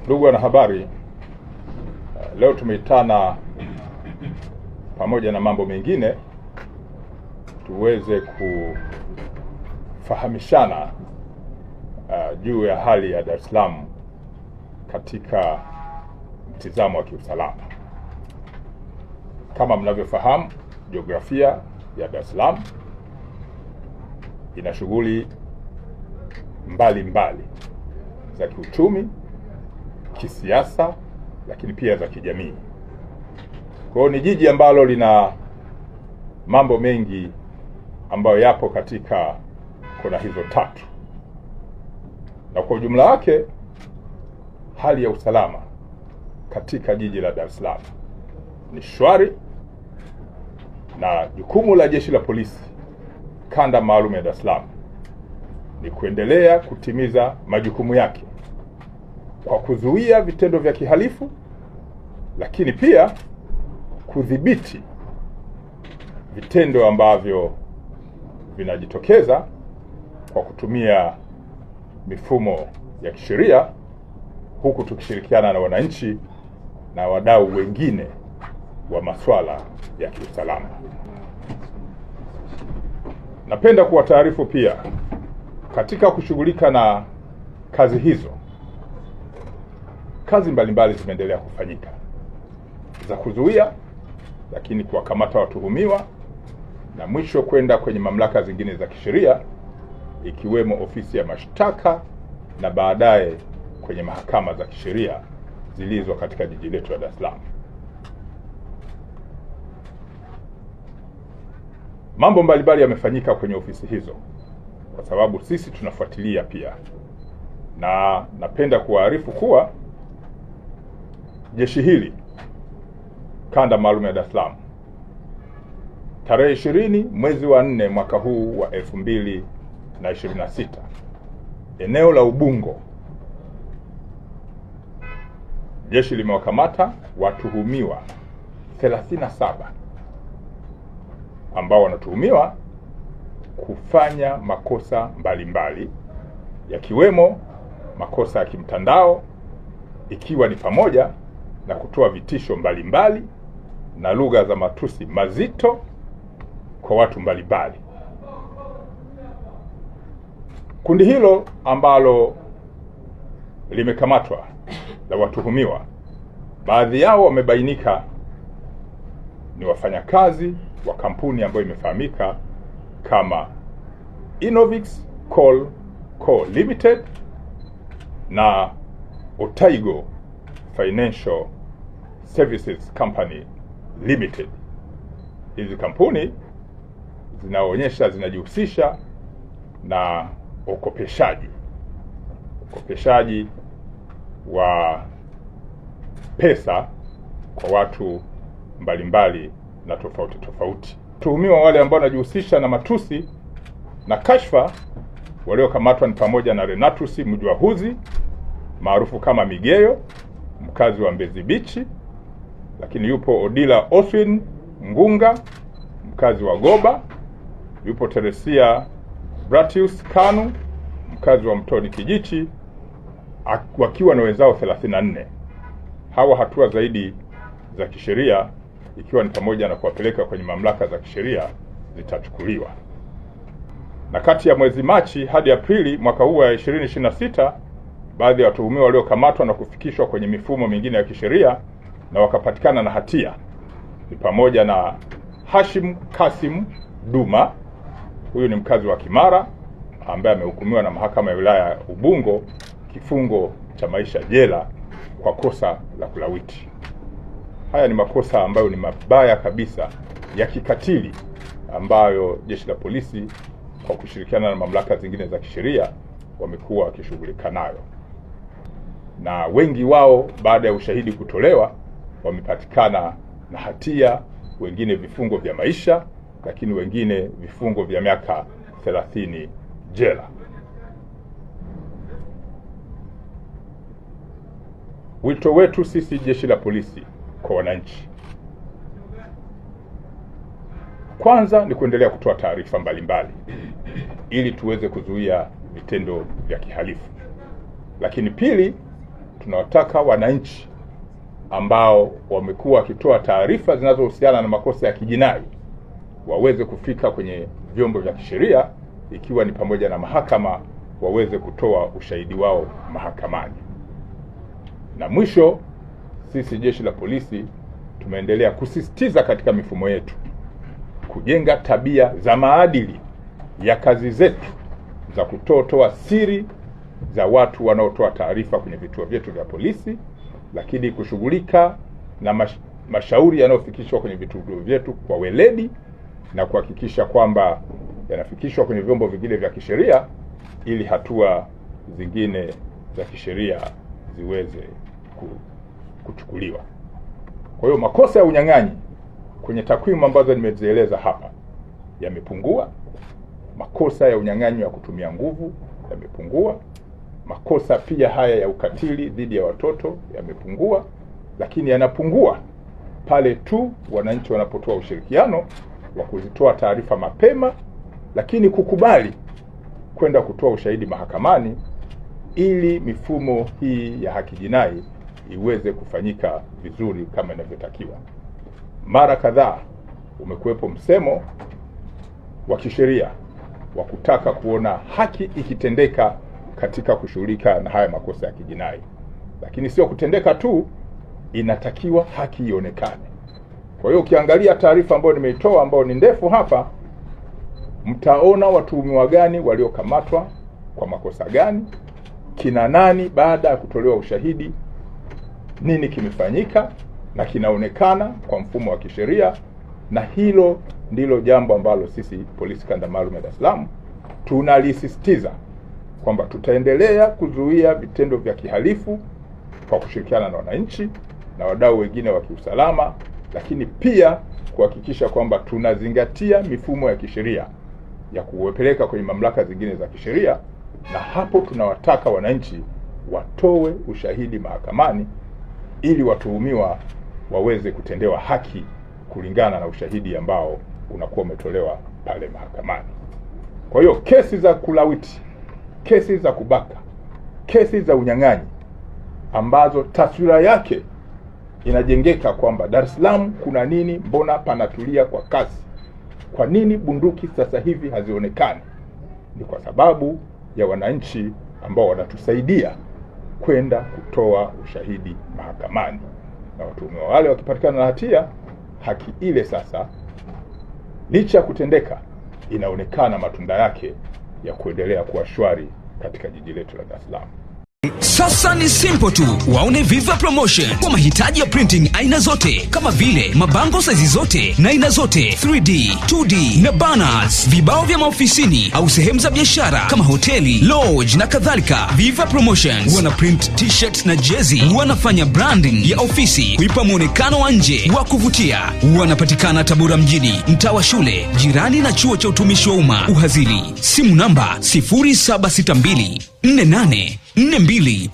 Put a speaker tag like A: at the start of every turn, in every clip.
A: Ndugu wanahabari, leo tumeitana pamoja na mambo mengine tuweze kufahamishana juu ya hali ya Dar es Salaam katika mtizamo wa kiusalama. Kama mnavyofahamu, jiografia ya Dar es Salaam ina shughuli mbalimbali za kiuchumi, kisiasa, lakini pia za kijamii. Kwa hiyo ni jiji ambalo lina mambo mengi ambayo yapo katika kona hizo tatu, na kwa ujumla wake hali ya usalama katika jiji la Dar es Salaam ni shwari, na jukumu la Jeshi la Polisi kanda maalum ya Dar es Salaam ni kuendelea kutimiza majukumu yake kwa kuzuia vitendo vya kihalifu, lakini pia kudhibiti vitendo ambavyo vinajitokeza kwa kutumia mifumo ya kisheria, huku tukishirikiana na wananchi na wadau wengine wa masuala ya kiusalama. Napenda kuwataarifu pia, katika kushughulika na kazi hizo, kazi mbalimbali zimeendelea kufanyika za kuzuia, lakini kuwakamata watuhumiwa, na mwisho kwenda kwenye mamlaka zingine za kisheria ikiwemo ofisi ya mashtaka na baadaye kwenye mahakama za kisheria zilizo katika jiji letu la Dar es Salaam. Mambo mbalimbali yamefanyika kwenye ofisi hizo kwa sababu sisi tunafuatilia pia, na napenda kuwaarifu kuwa jeshi hili kanda maalum ya Dar es Salaam tarehe 20 mwezi wa 4 mwaka huu wa 2026 eneo la Ubungo, jeshi limewakamata watuhumiwa 37 ambao wanatuhumiwa kufanya makosa mbalimbali yakiwemo makosa ya kimtandao, ikiwa ni pamoja na kutoa vitisho mbalimbali na lugha za matusi mazito kwa watu mbalimbali. Kundi hilo ambalo limekamatwa la watuhumiwa, baadhi yao wamebainika ni wafanyakazi wa kampuni ambayo imefahamika kama Innovix Coal Co Limited na Otaigo Financial Services Company Limited. Hizi kampuni zinaonyesha zinajihusisha na ukopeshaji wa pesa kwa watu mbalimbali na tofauti. Tuhumiwa wale ambao wanajihusisha na matusi na kashfa waliokamatwa ni pamoja na Renatus Mjwahuzi maarufu kama Migeyo, mkazi wa Mbezi Beach, lakini yupo Odila Oswin Ngunga, mkazi wa Goba, yupo Teresia Bratius Kanu, mkazi wa Mtoni Kijichi, wakiwa na wenzao 34. Hawa hatua zaidi za kisheria, ikiwa ni pamoja na kuwapeleka kwenye mamlaka za kisheria, zitachukuliwa. Na kati ya mwezi Machi hadi Aprili mwaka huu wa 2026, baadhi ya watuhumiwa waliokamatwa na kufikishwa kwenye mifumo mingine ya kisheria na wakapatikana na hatia ni pamoja na Hashim Kasim Duma, huyu ni mkazi wa Kimara ambaye amehukumiwa na mahakama ya wilaya ya Ubungo kifungo cha maisha jela kwa kosa la kulawiti. Haya ni makosa ambayo ni mabaya kabisa ya kikatili ambayo Jeshi la Polisi kwa kushirikiana na mamlaka zingine za kisheria wamekuwa wakishughulika nayo, na wengi wao baada ya ushahidi kutolewa wamepatikana na hatia, wengine vifungo vya maisha, lakini wengine vifungo vya miaka 30 jela. Wito wetu sisi Jeshi la Polisi kwa wananchi, kwanza ni kuendelea kutoa taarifa mbalimbali ili tuweze kuzuia vitendo vya kihalifu. Lakini pili tunawataka wananchi ambao wamekuwa wakitoa taarifa zinazohusiana na makosa ya kijinai waweze kufika kwenye vyombo vya kisheria, ikiwa ni pamoja na mahakama, waweze kutoa ushahidi wao mahakamani. Na mwisho, sisi jeshi la polisi tumeendelea kusisitiza katika mifumo yetu kujenga tabia za maadili ya kazi zetu za kutoa siri za watu wanaotoa taarifa kwenye vituo vyetu vya polisi, lakini kushughulika na mashauri yanayofikishwa kwenye vituo vyetu kwa weledi na kuhakikisha kwamba yanafikishwa kwenye vyombo vingine vya kisheria ili hatua zingine za kisheria ziweze kuchukuliwa. Kwa hiyo makosa ya unyang'anyi kwenye takwimu ambazo nimezieleza hapa yamepungua. Makosa ya unyang'anyi wa kutumia nguvu yamepungua. Makosa pia haya ya ukatili dhidi ya watoto yamepungua, lakini yanapungua pale tu wananchi wanapotoa ushirikiano wa kuzitoa taarifa mapema, lakini kukubali kwenda kutoa ushahidi mahakamani ili mifumo hii ya haki jinai iweze kufanyika vizuri kama inavyotakiwa. Mara kadhaa umekuwepo msemo wa kisheria wa kutaka kuona haki ikitendeka katika kushughulika na haya makosa ya kijinai, lakini sio kutendeka tu, inatakiwa haki ionekane. Kwa hiyo ukiangalia taarifa ambayo nimeitoa ambayo ni ndefu hapa, mtaona watuhumiwa gani waliokamatwa kwa makosa gani, kina nani baada ya kutolewa ushahidi, nini kimefanyika na kinaonekana kwa mfumo wa kisheria. Na hilo ndilo jambo ambalo sisi Polisi Kanda Maalum ya Dar es Salaam tunalisisitiza kwamba tutaendelea kuzuia vitendo vya kihalifu kwa kushirikiana na wananchi na wadau wengine wa kiusalama, lakini pia kuhakikisha kwamba tunazingatia mifumo ya kisheria ya kuwapeleka kwenye mamlaka zingine za kisheria, na hapo tunawataka wananchi watoe ushahidi mahakamani ili watuhumiwa waweze kutendewa haki kulingana na ushahidi ambao unakuwa umetolewa pale mahakamani. Kwa hiyo kesi za kulawiti, kesi za kubaka, kesi za unyang'anyi ambazo taswira yake inajengeka kwamba Dar es Salaam kuna nini, mbona panatulia kwa kasi, kwa nini bunduki sasa hivi hazionekani, ni kwa sababu ya wananchi ambao wanatusaidia kwenda kutoa ushahidi mahakamani, na watuhumiwa wale wakipatikana na hatia, haki ile sasa licha ya kutendeka inaonekana matunda yake ya kuendelea kuwa shwari katika jiji letu la Dar es Salaam.
B: Sasa ni simple tu, waone Viva Promotion kwa mahitaji ya printing aina zote kama vile mabango size zote na aina zote, 3D, 2D na banners, vibao vya maofisini au sehemu za biashara kama hoteli, lodge na kadhalika. Viva Promotions wana print t-shirt na jezi, wanafanya branding ya ofisi kuipa muonekano wa nje wa kuvutia. Wanapatikana Tabora mjini, mtaa wa shule, jirani na chuo cha utumishi wa umma Uhazili. Simu namba 0762484266.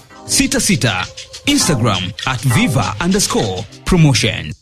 B: Instagram @viva_promotion.